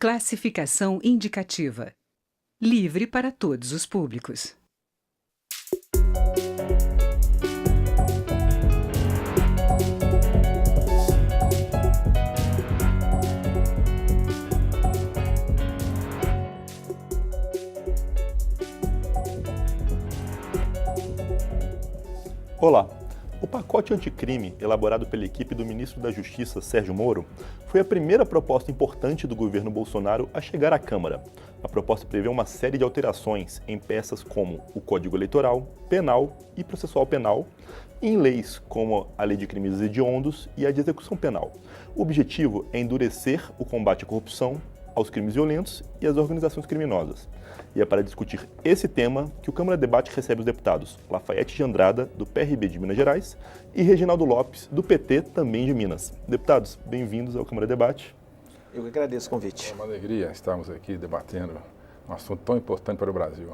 Classificação indicativa. Livre para todos os públicos. Olá! O pacote anticrime, elaborado pela equipe do ministro da Justiça, Sérgio Moro, foi a primeira proposta importante do governo Bolsonaro a chegar à Câmara. A proposta prevê uma série de alterações em peças como o Código Eleitoral, Penal e Processual Penal, e em leis como a Lei de Crimes Hediondos e a de Execução Penal. O objetivo é endurecer o combate à corrupção, aos crimes violentos e às organizações criminosas. E é para discutir esse tema que o Câmara Debate recebe os deputados Lafaiete de Andrada, do PRB de Minas Gerais, e Reginaldo Lopes, do PT, também de Minas. Deputados, bem-vindos ao Câmara Debate. Eu que agradeço o convite. É uma alegria estarmos aqui debatendo um assunto tão importante para o Brasil.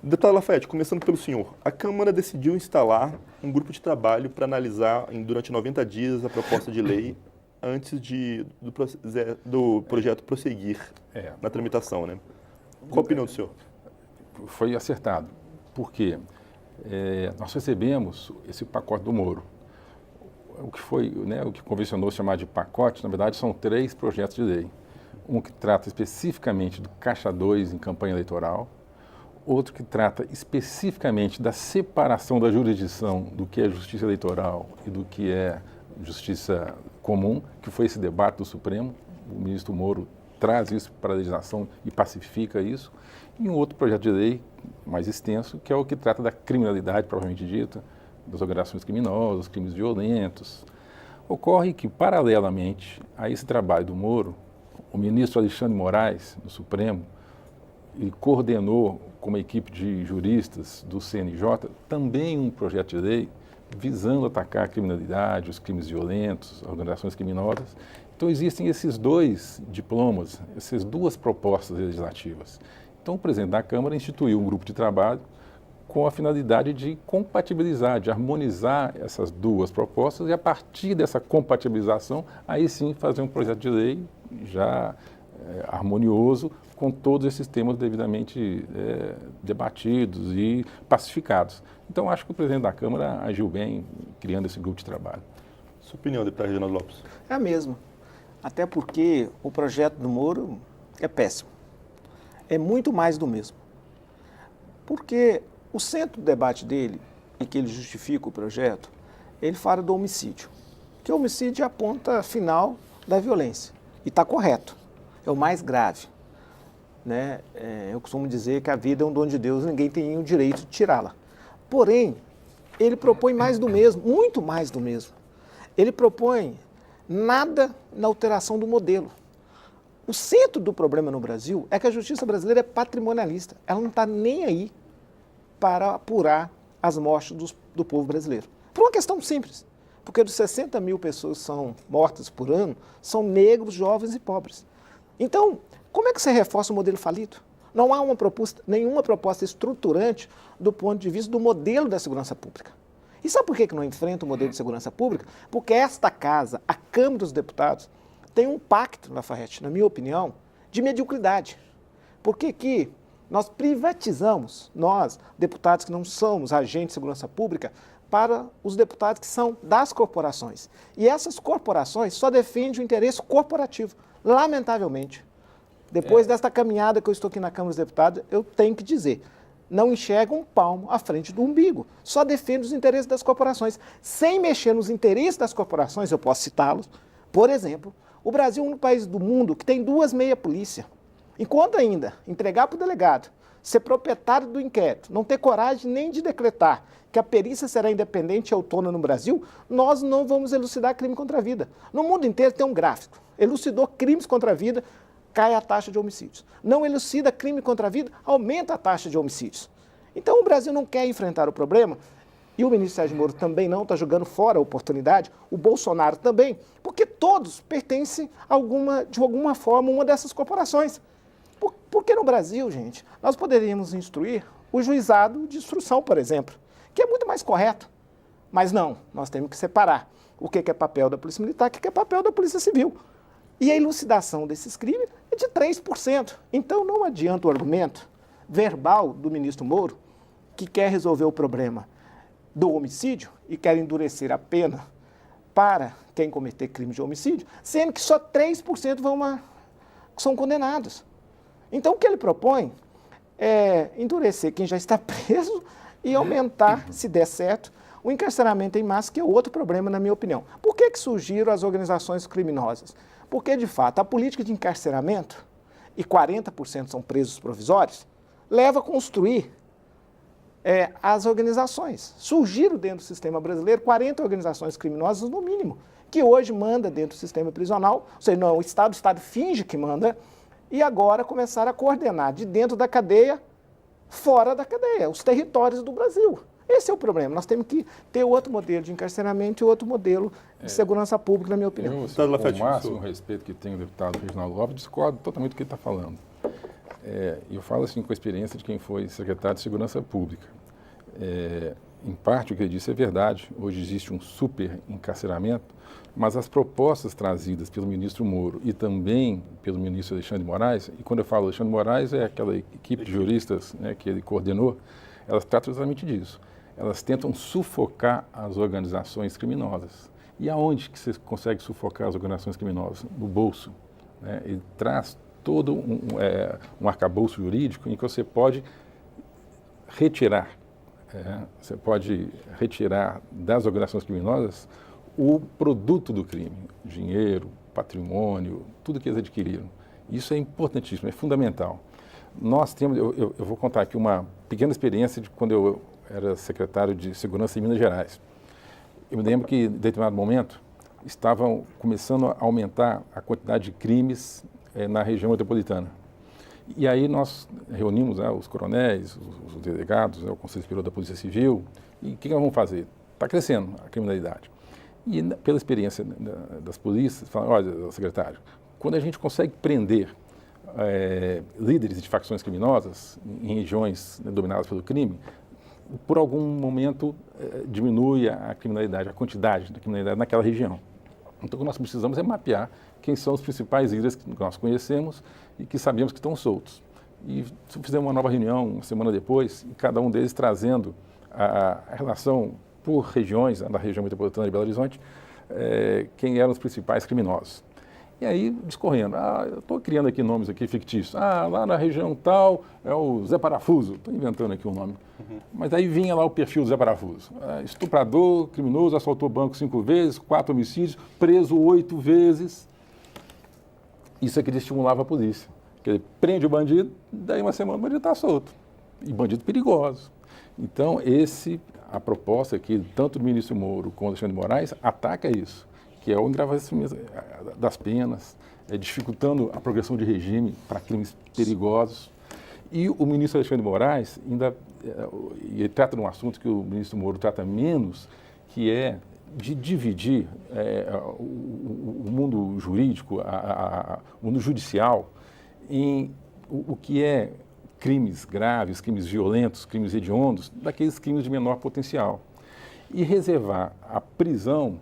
Deputado Lafaiete, começando pelo senhor, a Câmara decidiu instalar um grupo de trabalho para analisar durante 90 dias a proposta de lei antes do projeto prosseguir na tramitação, né? Qual a opinião do senhor? Foi acertado, porque nós recebemos esse pacote do Moro. O que convencionou chamar de pacote, na verdade, são 3 projetos de lei. Um que trata especificamente do Caixa 2 em campanha eleitoral, outro que trata especificamente da separação da jurisdição do que é justiça eleitoral e do que é justiça comum, que foi esse debate do Supremo. O ministro Moro traz isso para a legislação e pacifica isso. E um outro projeto de lei mais extenso, que é o que trata da criminalidade, propriamente dita, das organizações criminosas, crimes violentos. Ocorre que, paralelamente a esse trabalho do Moro, o ministro Alexandre Moraes, do Supremo, ele coordenou com uma equipe de juristas do CNJ também um projeto de lei visando atacar a criminalidade, os crimes violentos, as organizações criminosas. Então existem esses 2 diplomas, essas 2 propostas legislativas. Então o presidente da Câmara instituiu um grupo de trabalho com a finalidade de compatibilizar, de harmonizar essas 2 propostas e a partir dessa compatibilização, aí sim fazer um projeto de lei já harmonioso com todos esses temas devidamente debatidos e pacificados. Então acho que o presidente da Câmara agiu bem criando esse grupo de trabalho. Sua opinião, deputado Reginaldo Lopes? É a mesma. Até porque o projeto do Moro é péssimo. É muito mais do mesmo. Porque o centro do debate dele, em que ele justifica o projeto, ele fala do homicídio. Que o homicídio é a ponta final da violência. E está correto. É o mais grave. Né? Eu costumo dizer que a vida é um dom de Deus, ninguém tem o direito de tirá-la. Porém, ele propõe mais do mesmo, muito mais do mesmo. Ele propõe nada na alteração do modelo. O centro do problema no Brasil é que a justiça brasileira é patrimonialista. Ela não está nem aí para apurar as mortes do povo brasileiro. Por uma questão simples. Porque dos 60 mil pessoas que são mortas por ano, são negros, jovens e pobres. Então, como é que você reforça o modelo falido? Não há nenhuma proposta estruturante do ponto de vista do modelo da segurança pública. E sabe por que não enfrenta o modelo de segurança pública? Porque esta casa, a Câmara dos Deputados, tem um pacto, Lafaiete, na minha opinião, de mediocridade. Porque que nós privatizamos, nós, deputados que não somos agentes de segurança pública, para os deputados que são das corporações. E essas corporações só defendem o interesse corporativo, lamentavelmente. Depois desta caminhada que eu estou aqui na Câmara dos Deputados, eu tenho que dizer, não enxerga um palmo à frente do umbigo, só defende os interesses das corporações. Sem mexer nos interesses das corporações, eu posso citá-los, por exemplo, o Brasil é o único país do mundo que tem 2 meia-polícia. Enquanto ainda entregar para o delegado, ser proprietário do inquérito, não ter coragem nem de decretar que a perícia será independente e autônoma no Brasil, nós não vamos elucidar crime contra a vida. No mundo inteiro tem um gráfico, elucidou crimes contra a vida, cai a taxa de homicídios. Não elucida crime contra a vida, aumenta a taxa de homicídios. Então o Brasil não quer enfrentar o problema, e o ministro Sérgio Moro também não está jogando fora a oportunidade, o Bolsonaro também, porque todos pertencem de alguma forma a uma dessas corporações. Porque no Brasil, gente, nós poderíamos instruir o juizado de instrução, por exemplo, que é muito mais correto. Mas não, nós temos que separar o que é papel da Polícia Militar e o que é papel da Polícia Civil. E a elucidação desses crimes é de 3%. Então não adianta o argumento verbal do ministro Moro, que quer resolver o problema do homicídio e quer endurecer a pena para quem cometer crime de homicídio, sendo que só 3% são condenados. Então o que ele propõe é endurecer quem já está preso e aumentar, se der certo, o encarceramento em massa, que é outro problema, na minha opinião. Por que surgiram as organizações criminosas? Porque, de fato, a política de encarceramento, e 40% são presos provisórios, leva a construir as organizações. Surgiram dentro do sistema brasileiro 40 organizações criminosas, no mínimo, que hoje manda dentro do sistema prisional, ou seja, não é o Estado finge que manda, e agora começaram a coordenar de dentro da cadeia, fora da cadeia, os territórios do Brasil. Esse é o problema. Nós temos que ter outro modelo de encarceramento e outro modelo de segurança pública, na minha opinião. Eu, com o máximo respeito que tem o deputado Reginaldo Lopes, discordo totalmente do que ele está falando. Eu falo assim com a experiência de quem foi secretário de Segurança Pública. Em parte, o que ele disse é verdade. Hoje existe um super encarceramento, mas as propostas trazidas pelo ministro Moro e também pelo ministro Alexandre de Moraes, e quando eu falo Alexandre de Moraes, é aquela equipe de juristas, né, que ele coordenou, elas tratam exatamente disso. Elas tentam sufocar as organizações criminosas. E aonde que você consegue sufocar as organizações criminosas? No bolso. Né? Ele traz todo um arcabouço jurídico em que você pode retirar das organizações criminosas o produto do crime, dinheiro, patrimônio, tudo que eles adquiriram. Isso é importantíssimo, é fundamental. Nós temos, eu vou contar aqui uma pequena experiência de quando eu era secretário de Segurança em Minas Gerais. Eu me lembro que, em determinado momento, estavam começando a aumentar a quantidade de crimes na região metropolitana. E aí nós reunimos os coronéis, os delegados, o Conselho Superior da Polícia Civil, e o que nós vamos fazer? Está crescendo a criminalidade. E pela experiência das polícias, falaram, olha, secretário, quando a gente consegue prender líderes de facções criminosas em regiões dominadas pelo crime, por algum momento diminui a criminalidade, a quantidade da criminalidade naquela região. Então, o que nós precisamos é mapear quem são os principais líderes que nós conhecemos e que sabemos que estão soltos. E fizemos uma nova reunião uma semana depois, e cada um deles trazendo a relação por regiões, na região metropolitana de Belo Horizonte, quem eram os principais criminosos. E aí, discorrendo, eu estou criando aqui nomes aqui fictícios. Lá na região tal é o Zé Parafuso, estou inventando aqui um nome. Mas aí vinha lá o perfil do Zé Parafuso. Estuprador, criminoso, assaltou banco 5 vezes, 4 homicídios, preso 8 vezes. Isso é que estimulava a polícia. Porque ele prende o bandido, daí uma semana o bandido está solto. E bandido perigoso. Então, a proposta aqui, tanto do ministro Moro quanto do Alexandre de Moraes, ataca isso, que é o engrandecimento das penas, dificultando a progressão de regime para crimes perigosos. E o ministro Alexandre de Moraes ainda ele trata de um assunto que o ministro Moro trata menos, que é de dividir o mundo jurídico, o mundo judicial, em o que é crimes graves, crimes violentos, crimes hediondos, daqueles crimes de menor potencial. E reservar a prisão,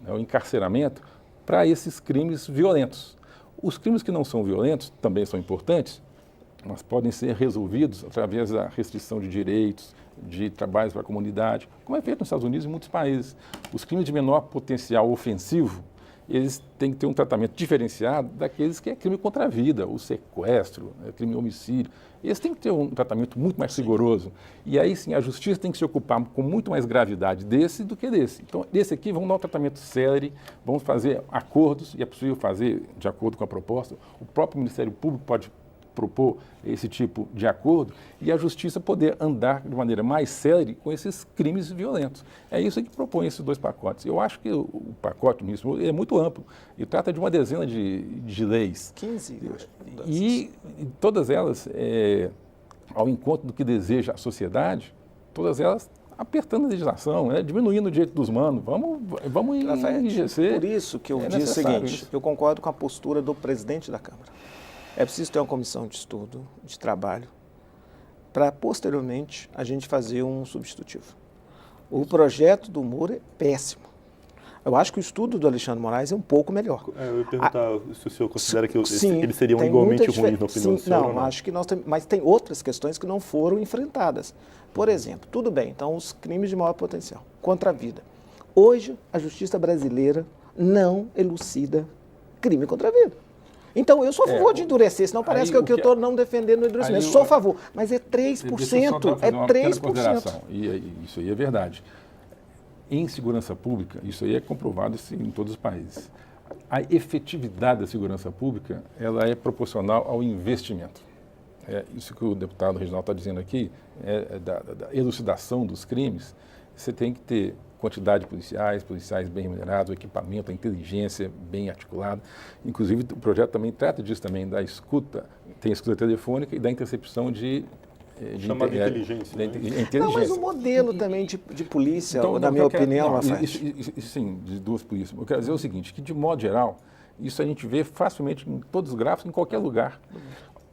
o encarceramento, para esses crimes violentos. Os crimes que não são violentos também são importantes, mas podem ser resolvidos através da restrição de direitos, de trabalhos para a comunidade, como é feito nos Estados Unidos e em muitos países. Os crimes de menor potencial ofensivo, eles têm que ter um tratamento diferenciado daqueles que é crime contra a vida, o sequestro, crime homicídio. Eles têm que ter um tratamento muito mais rigoroso. E aí sim, a justiça tem que se ocupar com muito mais gravidade desse do que desse. Então, desse aqui, vamos dar um tratamento célere, vamos fazer acordos, e é possível fazer de acordo com a proposta. O próprio Ministério Público pode propor esse tipo de acordo e a justiça poder andar de maneira mais célere com esses crimes violentos. É isso que propõe esses 2 pacotes. Eu acho que o pacote do ministro é muito amplo e trata de uma dezena de leis. 15. E todas elas, ao encontro do que deseja a sociedade, todas elas apertando a legislação, diminuindo o direito dos humanos. Vamos enrijecer. Por isso que eu disse o seguinte, eu concordo com a postura do presidente da Câmara. É preciso ter uma comissão de estudo, de trabalho, para posteriormente a gente fazer um substitutivo. O projeto do Moro é péssimo. Eu acho que o estudo do Alexandre de Moraes é um pouco melhor. Eu ia perguntar se o senhor considera que Sim, eles seriam tem igualmente muita ruins na opinião do senhor ou Não, não? acho que nós temos, mas tem outras questões que não foram enfrentadas. Por exemplo, tudo bem, então os crimes de maior potencial contra a vida. Hoje, a justiça brasileira não elucida crime contra a vida. Então, eu sou a favor de endurecer, senão parece que eu estou não defendendo o endurecimento. Sou a favor, mas é 3%, é 3%. E isso aí é verdade. Em segurança pública, isso aí é comprovado em todos os países. A efetividade da segurança pública, ela é proporcional ao investimento. Isso que o deputado Reginaldo está dizendo aqui, da elucidação dos crimes, você tem que ter quantidade de policiais bem remunerados, o equipamento, a inteligência bem articulada. Inclusive, o projeto também trata disso também, da escuta, tem a escuta telefônica e da intercepção de chamada inteligência. Não, mas o modelo também de polícia, então, na minha opinião, Lafayette. Sim, de duas polícias. Eu quero dizer o seguinte, que de modo geral, isso a gente vê facilmente em todos os gráficos, em qualquer lugar.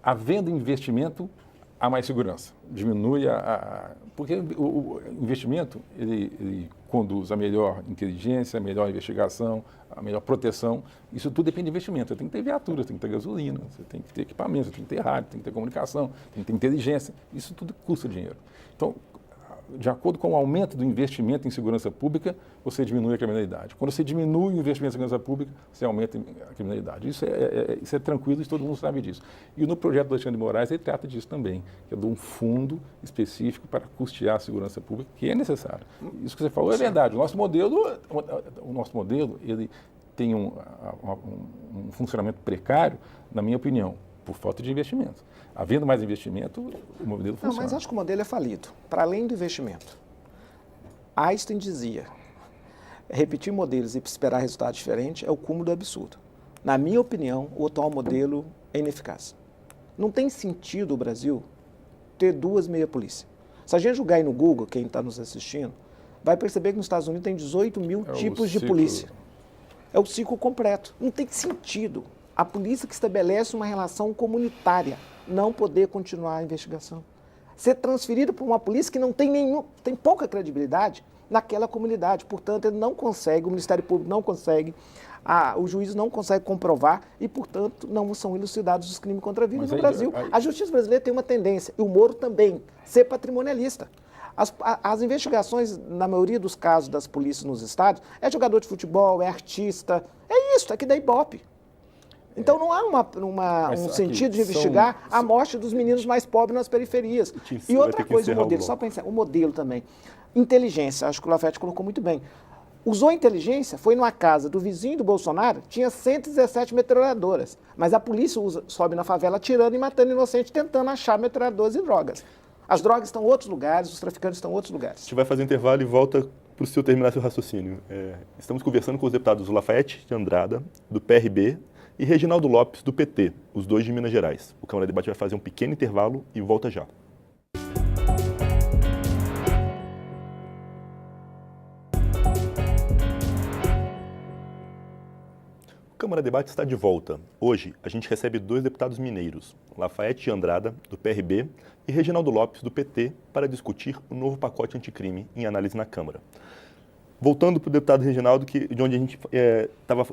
Havendo investimento, há mais segurança. Diminui porque o investimento, ele conduz a melhor inteligência, a melhor investigação, a melhor proteção. Isso tudo depende de investimento. Você tem que ter viatura, você tem que ter gasolina, você tem que ter equipamento, você tem que ter rádio, tem que ter comunicação, tem que ter inteligência. Isso tudo custa dinheiro. Então, de acordo com o aumento do investimento em segurança pública, você diminui a criminalidade. Quando você diminui o investimento em segurança pública, você aumenta a criminalidade. Isso é tranquilo e todo mundo sabe disso. E no projeto do Alexandre de Moraes, ele trata disso também, que é de um fundo específico para custear a segurança pública, que é necessário. Isso que você falou é verdade. O nosso modelo ele tem um funcionamento precário, na minha opinião, por falta de investimento. Havendo mais investimento, o modelo funciona. Não, mas acho que o modelo é falido, para além do investimento. Einstein dizia, repetir modelos e esperar resultados diferentes é o cúmulo do absurdo. Na minha opinião, o atual modelo é ineficaz. Não tem sentido o Brasil ter duas meia-polícia. Se a gente jogar aí no Google, quem está nos assistindo, vai perceber que nos Estados Unidos tem 18 mil tipos de polícia. É o ciclo completo. Não tem sentido. A polícia que estabelece uma relação comunitária não poder continuar a investigação. Ser transferido para uma polícia que não tem tem pouca credibilidade naquela comunidade. Portanto, ele não consegue, o Ministério Público não consegue, o juiz não consegue comprovar e, portanto, não são elucidados os crimes contra a vida no Brasil. A justiça brasileira tem uma tendência, e o Moro também, ser patrimonialista. As investigações, na maioria dos casos das polícias nos estados, é jogador de futebol, é artista, é isso, é que dá ibope. Então não há um sentido de investigar a morte dos meninos mais pobres nas periferias. E outra coisa, o modelo, só para encerrar, o modelo também. Inteligência, acho que o Lafayette colocou muito bem. Usou inteligência, foi numa casa do vizinho do Bolsonaro, tinha 117 metralhadoras. Mas a polícia sobe na favela atirando e matando inocentes, tentando achar metralhadoras e drogas. As drogas estão em outros lugares, os traficantes estão em outros lugares. A gente vai fazer intervalo e volta para o senhor terminar seu raciocínio. Estamos conversando com os deputados Lafayette de Andrada, do PRB, e Reginaldo Lopes, do PT, os dois de Minas Gerais. O Câmara de Debate vai fazer um pequeno intervalo e volta já. O Câmara de Debate está de volta. Hoje, a gente recebe dois deputados mineiros, Lafayette de Andrada, do PRB, e Reginaldo Lopes, do PT, para discutir o novo pacote anticrime em análise na Câmara. Voltando para o deputado Reginaldo, de onde a gente estava...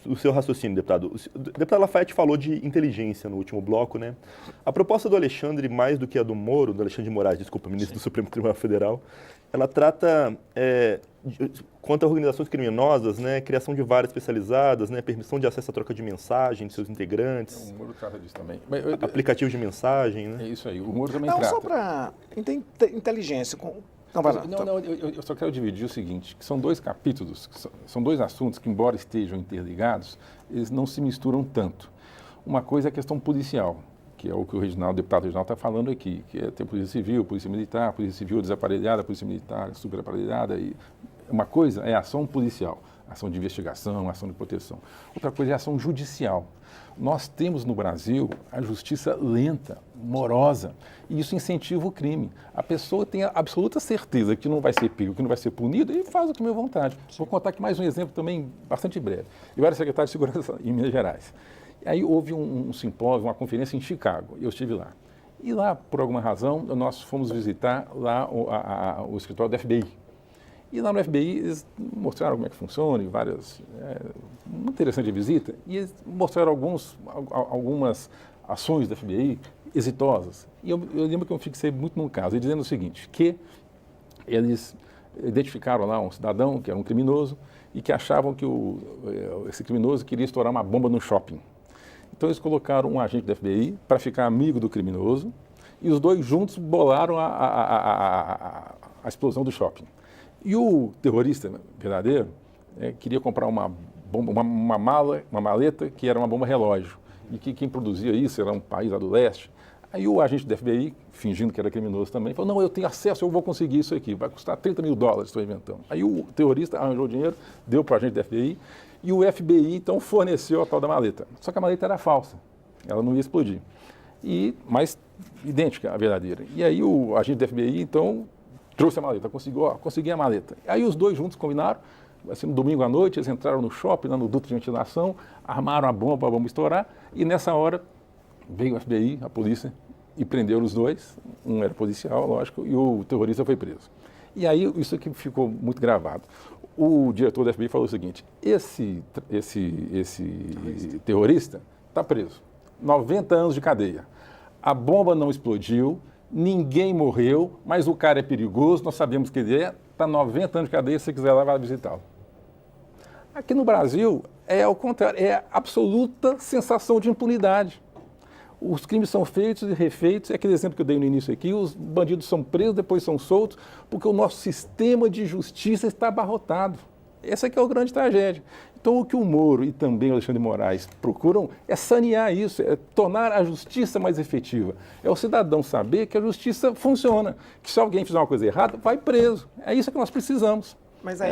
O seu raciocínio, deputado. O deputado Lafayette falou de inteligência no último bloco, né? A proposta do Alexandre, mais do que a do Moro, do Alexandre de Moraes, desculpa, ministro do Supremo Tribunal Federal, ela trata quanto a organizações criminosas, né? Criação de varas especializadas, né? Permissão de acesso à troca de mensagem de seus integrantes. O Moro trata disso também. Aplicativos de mensagem, né? É isso aí, o Moro também trata. Não, só para inteligência... Não, vai lá. Eu só quero dividir o seguinte, que são dois capítulos, são dois assuntos que, embora estejam interligados, eles não se misturam tanto. Uma coisa é a questão policial, que é o que o deputado Reginaldo está falando aqui, que é ter polícia civil, polícia militar, polícia civil desaparelhada, polícia militar superaparelhada. Uma coisa é a ação policial, ação de investigação, ação de proteção. Outra coisa é a ação judicial. Nós temos no Brasil a justiça lenta, morosa, e isso incentiva o crime. A pessoa tem a absoluta certeza que não vai ser pego, que não vai ser punido, e faz o que me vontade. Vou contar aqui mais um exemplo também bastante breve. Eu era secretário de Segurança em Minas Gerais. Aí houve um simpósio, uma conferência em Chicago, eu estive lá. E lá, por alguma razão, nós fomos visitar lá o escritório da FBI. E lá no FBI eles mostraram como é que funciona, e várias, muito interessante a visita, e eles mostraram algumas ações da FBI exitosas. E eu lembro que eu fixei muito num caso, ele dizendo o seguinte, que eles identificaram lá um cidadão que era um criminoso e que achavam que esse criminoso queria estourar uma bomba no shopping. Então eles colocaram um agente da FBI para ficar amigo do criminoso e os dois juntos bolaram a explosão do shopping. E o terrorista verdadeiro queria comprar uma maleta que era uma bomba relógio e que quem produzia isso era um país lá do leste. Aí o agente da FBI, fingindo que era criminoso também, falou, não, eu tenho acesso, eu vou conseguir isso aqui, vai custar $30 mil, estou inventando. Aí o terrorista arranjou o dinheiro, deu para o agente da FBI, e o FBI, então, forneceu a tal da maleta. Só que a maleta era falsa, ela não ia explodir, mas idêntica à verdadeira. E aí o agente da FBI, então, trouxe a maleta, consegui a maleta. Aí os dois juntos combinaram, assim, no domingo à noite, eles entraram no shopping, lá no duto de ventilação, armaram a bomba para a bomba estourar, e nessa hora veio o FBI, a polícia, e prendeu os dois, um era policial, lógico, e o terrorista foi preso. E aí isso aqui ficou muito gravado. O diretor da FBI falou o seguinte, esse terrorista está preso, 90 anos de cadeia, a bomba não explodiu, ninguém morreu, mas o cara é perigoso, nós sabemos que ele está 90 anos de cadeia, se você quiser lá, vai visitá-lo. Aqui no Brasil, é ao contrário, é a absoluta sensação de impunidade. Os crimes são feitos e refeitos, é aquele exemplo que eu dei no início aqui, os bandidos são presos, depois são soltos, porque o nosso sistema de justiça está abarrotado. Essa aqui é a grande tragédia. Então, o que o Moro e também o Alexandre de Moraes procuram é sanear isso, é tornar a justiça mais efetiva. É o cidadão saber que a justiça funciona, que se alguém fizer uma coisa errada, vai preso. É isso que nós precisamos. Mas aí,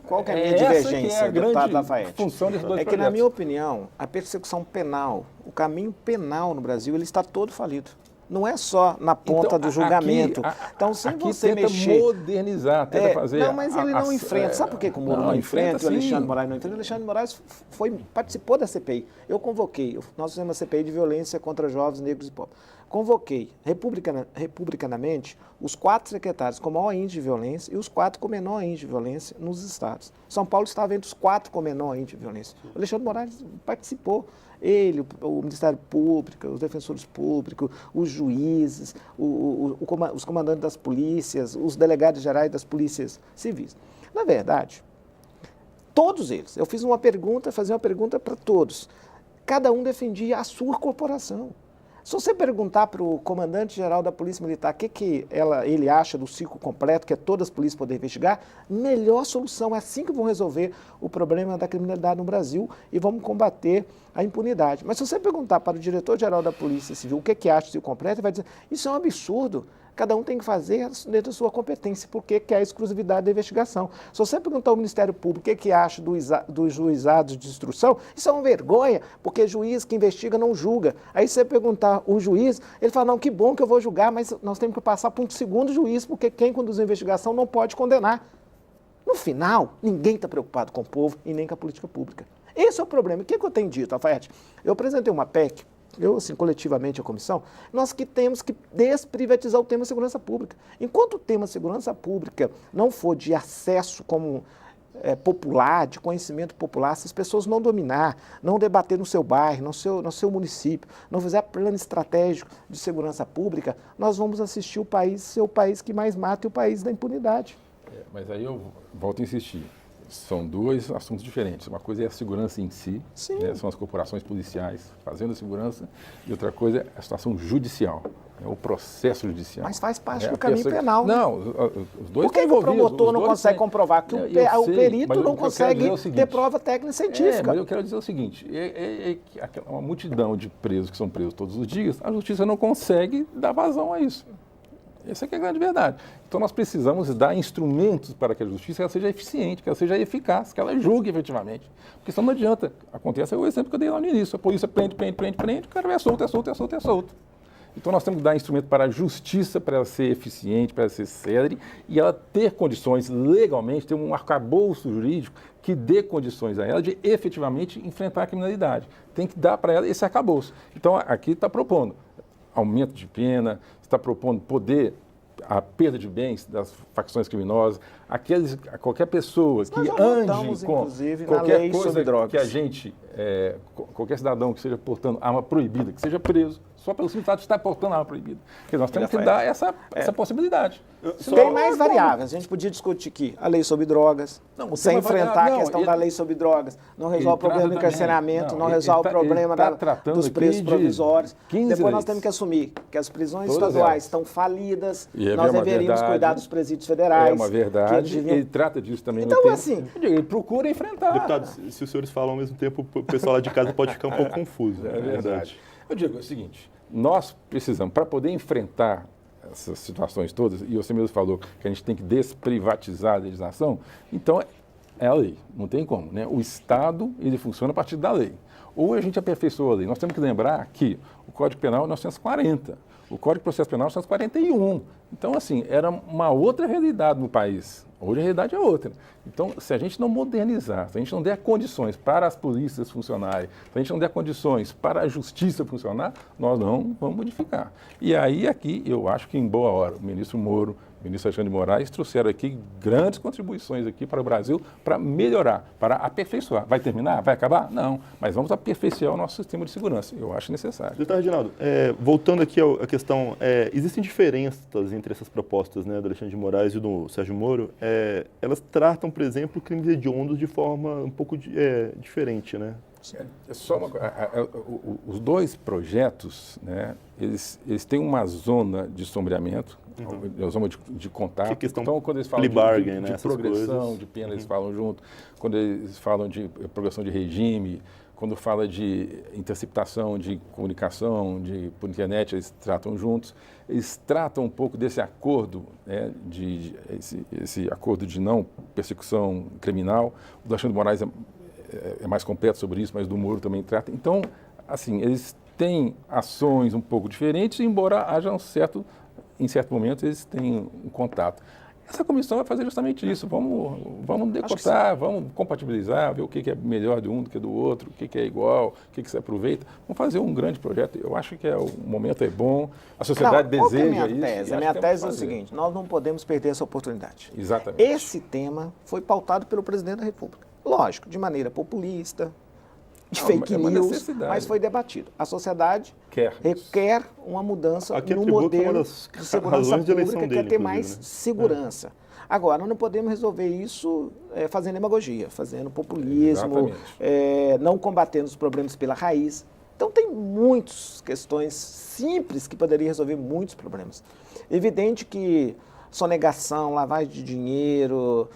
qual que é a minha divergência, deputado Lafayette? Função desses dois que, na minha opinião, a persecução penal, o caminho penal no Brasil, ele está todo falido. Não é só na ponta do julgamento. Então, sem você mexer... modernizar, tenta fazer... Não, mas ele não enfrenta. Sabe por que o Moro não enfrenta e o Alexandre de Moraes não enfrenta? O Alexandre de Moraes participou da CPI. Eu convoquei, nós fizemos uma CPI de violência contra jovens, negros e pobres. Convoquei, republicanamente, os 4 secretários com maior índice de violência e os 4 com menor índice de violência nos estados. São Paulo estava entre os 4 com menor índice de violência. O Alexandre de Moraes participou. Ele, o Ministério Público, os defensores públicos, os juízes, os comandantes das polícias, os delegados gerais das polícias civis. Na verdade, todos eles, eu fiz uma pergunta, fazia uma pergunta para todos. Cada um defendia a sua corporação. Se você perguntar para o comandante-geral da Polícia Militar o que ele acha do ciclo completo, que é todas as polícias poderem investigar, melhor solução, é assim que vão resolver o problema da criminalidade no Brasil e vamos combater a impunidade. Mas se você perguntar para o diretor-geral da Polícia Civil o que acha do ciclo completo, ele vai dizer, isso é um absurdo. Cada um tem que fazer dentro da sua competência, porque que é a exclusividade da investigação. Se você perguntar ao Ministério Público o que acha dos juizados de instrução, isso é uma vergonha, porque juiz que investiga não julga. Aí se você perguntar o juiz, ele fala, não, que bom que eu vou julgar, mas nós temos que passar para um segundo juiz, porque quem conduz a investigação não pode condenar. No final, ninguém está preocupado com o povo e nem com a política pública. Esse é o problema. O que eu tenho dito, Lafayette? Eu apresentei uma PEC, eu, assim, coletivamente, a comissão, nós que temos que desprivatizar o tema segurança pública. Enquanto o tema segurança pública não for de acesso como popular, de conhecimento popular, se as pessoas não dominar, não debater no seu bairro, no seu município, não fizer plano estratégico de segurança pública, nós vamos assistir o país ser o país que mais mata e o país da impunidade. Mas aí eu volto a insistir. São dois assuntos diferentes. Uma coisa é a segurança em si, né? São as corporações policiais fazendo a segurança, e outra coisa é a situação judicial, é o processo judicial. Mas faz parte do caminho penal. Não, os dois Por que o promotor não consegue comprovar? Que o perito não consegue ter prova técnica científica. Mas eu quero dizer o seguinte, uma multidão de presos que são presos todos os dias, a justiça não consegue dar vazão a isso. Essa é a grande verdade. Então, nós precisamos dar instrumentos para que a justiça seja eficiente, que ela seja eficaz, que ela julgue efetivamente. Porque senão não adianta. Acontece o exemplo que eu dei lá no início. A polícia prende, o cara é solto. Então, nós temos que dar instrumento para a justiça, para ela ser eficiente, para ela ser célere, e ela ter condições legalmente, ter um arcabouço jurídico que dê condições a ela de efetivamente enfrentar a criminalidade. Tem que dar para ela esse arcabouço. Então, aqui está propondo aumento de pena, está propondo poder, a perda de bens das facções criminosas, qualquer pessoa que Nós já ande votamos, com inclusive, na qualquer lei coisa sobre drogas. que a gente, qualquer cidadão que esteja portando arma proibida, que seja preso, só pelo simples fato de estar portando arma proibida. Porque nós temos que dar essa possibilidade. Tem mais variáveis. A gente podia discutir aqui a lei sobre drogas, Não, sem tem uma enfrentar variável. a questão Não, da ele- lei sobre drogas, não resolve o problema do trata também. encarceramento, não Não, resolve o ele tá problema tratando dos aqui preços de provisórios. 15 Depois nós leis. temos que assumir que as prisões Todas estaduais elas. estão falidas, E é nós uma deveríamos verdade. cuidar dos presídios federais. É uma que eles verdade. deviam- Ele trata disso também Então, no tempo. assim- Ele procura enfrentar. Deputado, se os senhores falam ao mesmo tempo, o pessoal lá de casa pode ficar um pouco confuso. É verdade. Eu digo o seguinte, nós precisamos, para poder enfrentar essas situações todas, e você mesmo falou que a gente tem que desprivatizar a legislação, então é a lei, não tem como, né? O Estado, ele funciona a partir da lei. Ou a gente aperfeiçoa a lei. Nós temos que lembrar que o Código Penal é 1940, o Código de Processo Penal é 1941. Então, assim, era uma outra realidade no país. Hoje a realidade é outra. Então, se a gente não modernizar, se a gente não der condições para as polícias funcionarem, se a gente não der condições para a justiça funcionar, nós não vamos modificar. E aí, aqui, eu acho que em boa hora, o ministro Moro, o ministro Alexandre de Moraes trouxeram aqui grandes contribuições aqui para o Brasil para melhorar, para aperfeiçoar. Vai terminar? Vai acabar? Não. Mas vamos aperfeiçoar o nosso sistema de segurança. Eu acho necessário. Doutor Reginaldo, voltando aqui à questão, existem diferenças entre essas propostas, né, do Alexandre de Moraes e do Sérgio Moro. Elas tratam, por exemplo, crimes hediondos de forma um pouco diferente, né? É só os dois projetos, né, eles têm uma zona de sombreamento, uma zona de contato. questão Então, quando eles falam plea bargain, né, de essas progressão coisas. de pena, eles falam junto. Quando eles falam de progressão de regime, quando fala de interceptação de comunicação por internet, eles tratam juntos. Eles tratam um pouco desse acordo, né, esse acordo de não persecução criminal. O do Alexandre de Moraes é mais completo sobre isso, mas do Moro também trata. Então, assim, eles têm ações um pouco diferentes, embora haja em certo momento, eles têm um contato. Essa comissão vai fazer justamente isso. Vamos decotar, vamos compatibilizar, ver o que é melhor de um do que do outro, o que é igual, o que se aproveita. Vamos fazer um grande projeto. Eu acho que o momento é bom, a sociedade deseja isso. A minha tese é o seguinte, nós não podemos perder essa oportunidade. Exatamente. Esse tema foi pautado pelo presidente da República. Lógico, de maneira populista, de fake news, mas foi debatido. A sociedade requer uma mudança no modelo de segurança pública, que é ter mais segurança. Agora, nós não podemos resolver isso fazendo demagogia, fazendo populismo, não combatendo os problemas pela raiz. Então, tem muitas questões simples que poderiam resolver muitos problemas. Evidente que sonegação, lavagem de dinheiro,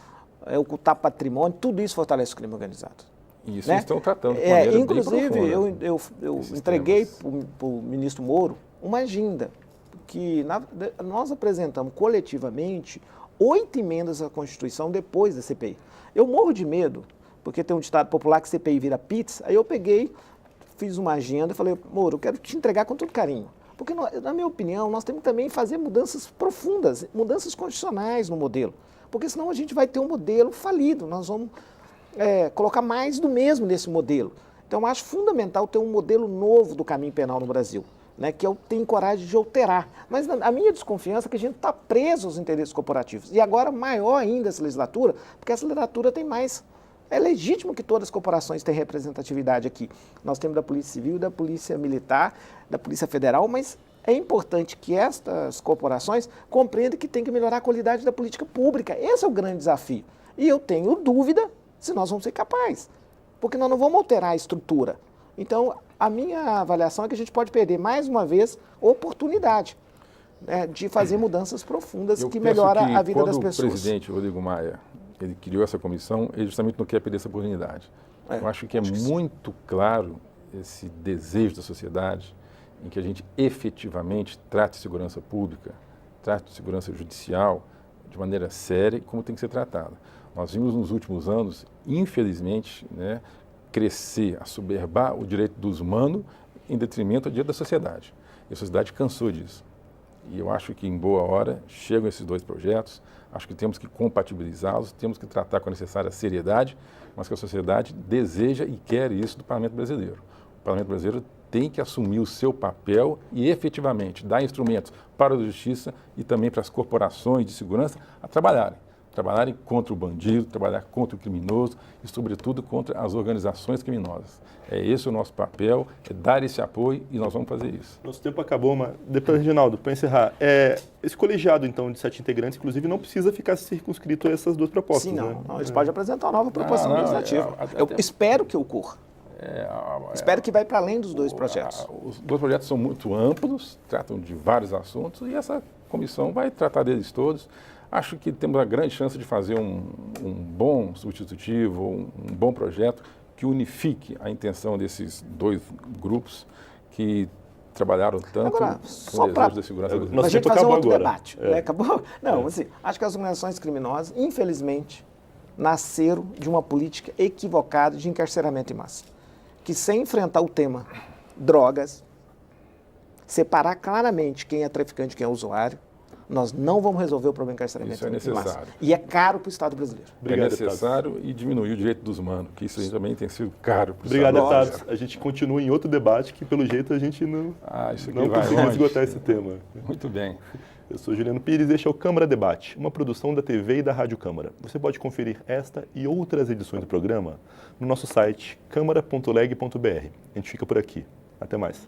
ocultar patrimônio, tudo isso fortalece o crime organizado. Isso, né? Estão tratando de maneira inclusive, bem profunda eu entreguei para o ministro Moro uma agenda que nós apresentamos coletivamente 8 emendas à Constituição depois da CPI. Eu morro de medo, porque tem um ditado popular que CPI vira pizza, aí eu peguei, fiz uma agenda e falei, Moro, eu quero te entregar com todo carinho. Porque, na minha opinião, nós temos que também fazer mudanças profundas, mudanças constitucionais no modelo. Porque senão a gente vai ter um modelo falido, nós vamos colocar mais do mesmo nesse modelo. Então, eu acho fundamental ter um modelo novo do caminho penal no Brasil, né, que eu tenho coragem de alterar. Mas a minha desconfiança é que a gente está preso aos interesses corporativos. E agora, maior ainda essa legislatura, porque essa legislatura tem mais... É legítimo que todas as corporações tenham representatividade aqui. Nós temos da Polícia Civil, da Polícia Militar, da Polícia Federal, mas é importante que estas corporações compreendam que tem que melhorar a qualidade da política pública. Esse é o grande desafio. E eu tenho dúvida se nós vamos ser capazes, porque nós não vamos alterar a estrutura. Então, a minha avaliação é que a gente pode perder, mais uma vez, oportunidade, né, de fazer mudanças profundas que melhoram a vida das pessoas. Quando o presidente Rodrigo Maia ele criou essa comissão, ele justamente não quer perder essa oportunidade. Eu acho que é muito claro esse desejo da sociedade em que a gente efetivamente trate segurança pública, trate segurança judicial de maneira séria, como tem que ser tratada. Nós vimos nos últimos anos, infelizmente, né, crescer, assoberbar o direito dos humanos em detrimento do direito da sociedade. E a sociedade cansou disso. E eu acho que, em boa hora, chegam esses dois projetos, acho que temos que compatibilizá-los, temos que tratar com a necessária seriedade, mas que a sociedade deseja e quer isso do Parlamento Brasileiro. O Parlamento Brasileiro tem que assumir o seu papel e, efetivamente, dar instrumentos para a justiça e também para as corporações de segurança a trabalharem. trabalharem contra o bandido, trabalhar contra o criminoso e, sobretudo, contra as organizações criminosas. É esse o nosso papel, é dar esse apoio e nós vamos fazer isso. Nosso tempo acabou, mas deputado Reginaldo, para encerrar, esse colegiado, então, de 7 integrantes, inclusive, não precisa ficar circunscrito a essas duas propostas, Sim, não. né? Não, eles podem apresentar uma nova proposta legislativa. Eu espero que ocorra. Espero que vai para além dos dois projetos. Os dois projetos são muito amplos, tratam de vários assuntos e essa comissão vai tratar deles todos. Acho que temos a grande chance de fazer um bom substitutivo, um bom projeto que unifique a intenção desses dois grupos que trabalharam tanto Agora, com o desejo da segurança brasileira. Mas a gente fazer um outro agora. debate. Acabou? Não, assim, acho que as organizações criminosas, infelizmente, nasceram de uma política equivocada de encarceramento em massa. Que sem enfrentar o tema drogas, separar claramente quem é traficante e quem é usuário, nós não vamos resolver o problema de encarceramento Isso é em massa. necessário. E é caro para o Estado brasileiro. Obrigado, é necessário e diminuir o direito dos humanos, que isso aí também tem sido caro para o Obrigado, Estado deputados. brasileiro. A gente continua em outro debate que, pelo jeito, a gente não Isso aqui vai conseguiu longe. esgotar esse tema. Muito bem. Eu sou Juliano Pires e este é o Câmara Debate, uma produção da TV e da Rádio Câmara. Você pode conferir esta e outras edições do programa no nosso site câmara.leg.br. A gente fica por aqui. Até mais.